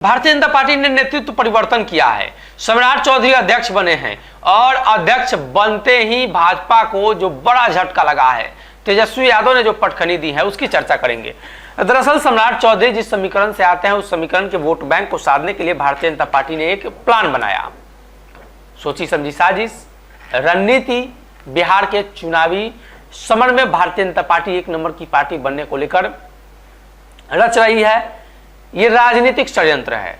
Bharatiya Janata party ने नेतृत्व परिवर्तन किया है। सम्राट चौधरी अध्यक्ष बने हैं और अध्यक्ष बनते ही भाजपा को जो बड़ा झटका लगा है, तेजस्वी यादव ने जो पटखनी दी है उसकी चर्चा करेंगे। दरअसल सम्राट चौधरी जिस समीकरण से आते हैं उस समीकरण के वोट बैंक को साधने के लिए भारतीय जनता पार्टी ने एक प्लान बनाया। सोची समझी साजिश रणनीति बिहार के चुनावी समर में भारतीय जनता पार्टी एक नंबर की पार्टी बनने को लेकर रच रही है। ये राजनीतिक षड्यंत्र है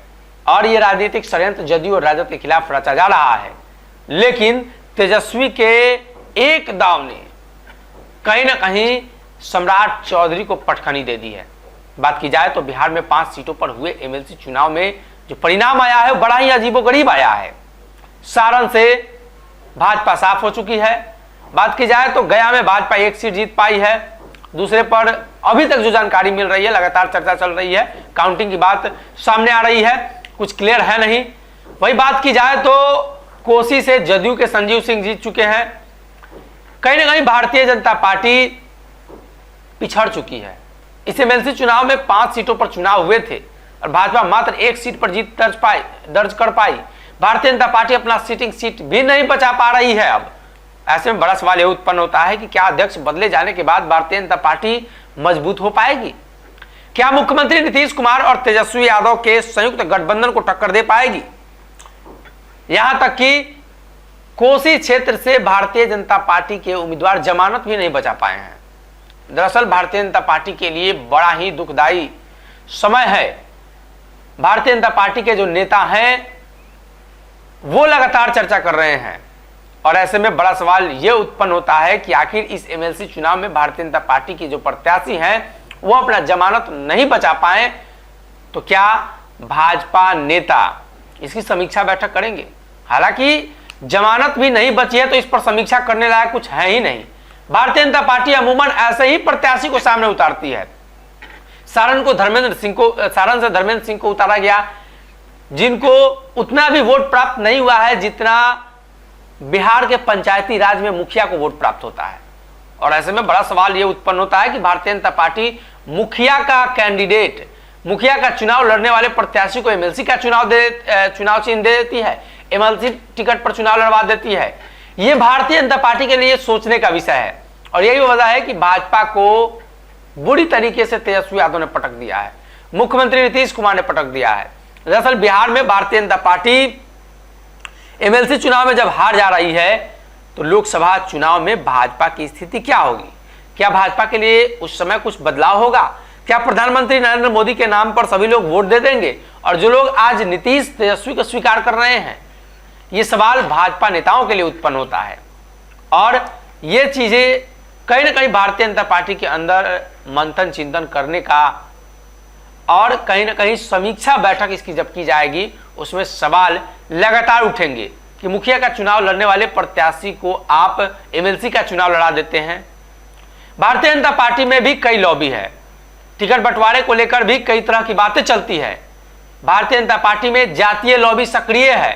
और ये राजनीतिक षड्यंत्र जदयू और राजद के खिलाफ रचा जा रहा है, लेकिन तेजस्वी के एक दाव ने कहीं ना कहीं सम्राट चौधरी को पटखनी दे दी है। बात की जाए तो बिहार में 5 सीटों पर हुए एमएलसी चुनाव में जो परिणाम आया है बड़ा ही अजीबोगरीब आया है। सारण से भाजपा साफ हो चुकी है। बात की जाए तो गया में भाजपा 1 सीट जीत पाई है। दूसरे पर अभी तक जो जानकारी मिल रही है, लगातार चर्चा चल रही है, काउंटिंग की बात सामने आ रही है, कुछ क्लियर है नहीं। वही बात की जाए तो कोसी से जदयू के संजीव सिंह जीत चुके हैं। कहीं ना कहीं भारतीय जनता पार्टी पिछड़ चुकी है। इस एमएलसी चुनाव में 5 सीटों पर चुनाव हुए थे और भाजपा मात्र 1 सीट पर जीत दर्ज कर पाई। भारतीय जनता पार्टी अपना सिटिंग सीट भी नहीं बचा पा रही है। अब ऐसे में बड़ा सवाल यह उत्पन्न होता है कि क्या अध्यक्ष बदले जाने के बाद भारतीय जनता पार्टी मजबूत हो पाएगी? क्या मुख्यमंत्री नीतीश कुमार और तेजस्वी यादव के संयुक्त गठबंधन को टक्कर दे पाएगी? यहां तक कि कोसी क्षेत्र से भारतीय जनता पार्टी के उम्मीदवार जमानत भी नहीं बचा पाए हैं। दरअसल भारतीय जनता पार्टी के लिए बड़ा ही दुखदाई समय है। भारतीय जनता पार्टी के जो नेता हैं वो लगातार चर्चा कर रहे हैं और ऐसे में बड़ा सवाल यह उत्पन्न होता है कि आखिर इस एमएलसी चुनाव में भारतीय जनता पार्टी की जो प्रत्याशी हैं वो अपना जमानत नहीं बचा पाए तो क्या भाजपा नेता इसकी समीक्षा बैठक करेंगे? हालांकि जमानत भी नहीं बची है तो इस पर समीक्षा करने लायक कुछ है ही नहीं। भारतीय जनता पार्टी अमूमन ऐसे ही प्रत्याशी को सामने उतारती है। सारण से धर्मेंद्र सिंह को उतारा गया, जिनको उतना भी वोट प्राप्त नहीं हुआ है जितना बिहार के पंचायती राज में मुखिया को वोट प्राप्त होता है। और ऐसे में बड़ा सवाल यह उत्पन्न होता है कि भारतीय जनता पार्टी मुखिया का कैंडिडेट, मुखिया का चुनाव लड़ने वाले प्रत्याशी को एमएलसी का चुनाव चिन्ह दे देती है, एमएलसी टिकट पर चुनाव लड़वा देती है। यह भारतीय जनता पार्टी के लिए सोचने का विषय है और यही वजह है कि भाजपा को बुरी तरीके से तेजस्वी यादव ने पटक दिया है, मुख्यमंत्री नीतीश कुमार ने पटक दिया है। दरअसल बिहार में भारतीय जनता पार्टी एमएलसी चुनाव में जब हार जा रही है तो लोकसभा चुनाव में भाजपा की स्थिति क्या होगी? क्या भाजपा के लिए उस समय कुछ बदलाव होगा? क्या प्रधानमंत्री नरेंद्र मोदी के नाम पर सभी लोग वोट दे देंगे? और जो लोग आज नीतीश तेजस्वी को स्वीकार कर रहे हैं, ये सवाल भाजपा नेताओं के लिए उत्पन्न होता है और ये चीजें कहीं ना कहीं भारतीय जनता पार्टी के अंदर मंथन चिंतन करने का और कहीं ना कहीं समीक्षा बैठक इसकी जब की जाएगी उसमें सवाल लगातार उठेंगे कि मुखिया का चुनाव लड़ने वाले प्रत्याशी को आप एमएलसी का चुनाव लड़ा देते हैं। भारतीय जनता पार्टी में भी कई लॉबी है, टिकट बंटवारे को लेकर भी कई तरह की बातें चलती है। भारतीय जनता पार्टी में जातीय लॉबी सक्रिय है।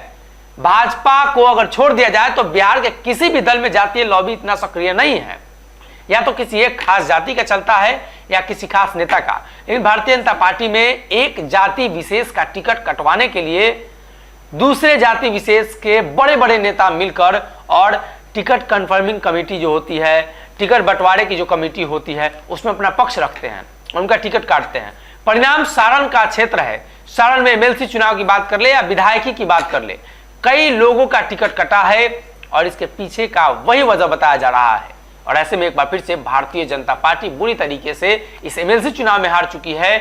भाजपा को अगर छोड़ दिया जाए तो बिहार के किसी भी दल में जातीय लॉबी इतना सक्रिय नहीं है, या तो किसी एक खास जाति का चलता है या किसी खास नेता का। लेकिन भारतीय जनता पार्टी में एक जाति विशेष का टिकट कटवाने के लिए दूसरे जाति विशेष के बड़े बड़े नेता मिलकर और टिकट कंफर्मिंग कमेटी जो होती है, टिकट बंटवारे की जो कमेटी होती है, उसमें अपना पक्ष रखते हैं, उनका टिकट काटते हैं। परिणाम सारण का क्षेत्र है। सारण में एमएलसी चुनाव की बात कर ले या विधायकी की बात कर ले, कई लोगों का टिकट कटा है और इसके पीछे का वही वजह बताया जा रहा है। और ऐसे में एक बार फिर से भारतीय जनता पार्टी बुरी तरीके से इस एमएलसी चुनाव में हार चुकी है।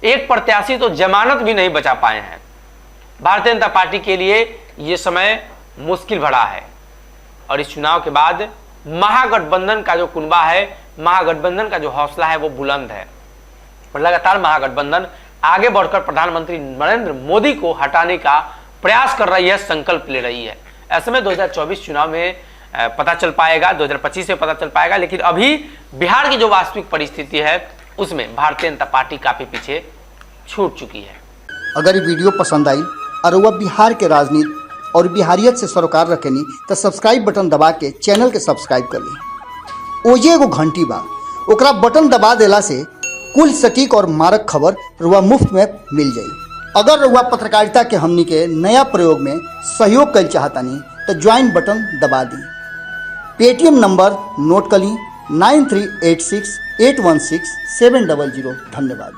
एक प्रत्याशी तो जमानत भी नहीं बचा पाए हैं। भारतीय जनता पार्टी के लिए यह समय मुश्किल भरा है और इस चुनाव के बाद महागठबंधन का जो कुनबा है, महागठबंधन का जो हौसला है वो बुलंद है और लगातार महागठबंधन आगे बढ़कर प्रधानमंत्री नरेंद्र मोदी को हटाने का प्रयास कर रही है, संकल्प ले रही है। ऐसे में 2024 चुनाव में पता चल पाएगा, 2025 में पता चल पाएगा, लेकिन अभी बिहार की जो वास्तविक परिस्थिति है उसमें भारतीय जनता पार्टी काफी पीछे छूट चुकी है। अगर ये वीडियो पसंद आई और वह बिहार के राजनीति और बिहारियत से सरोकार रखेनी तो सब्सक्राइब बटन दबा के चैनल के सब्सक्राइब कर ली। ओजे एगो घंटी बा, ओकरा बटन दबा देला से कुल सटीक और मारक खबर रुआ मुफ्त में मिल जाई। अगर रउआ पत्रकारिता के हमनी के नया प्रयोग में सहयोग कर चाहतानी तो ज्वाइन बटन दबा दी। पेटीएम नंबर नोट कर ली 9386816700। धन्यवाद।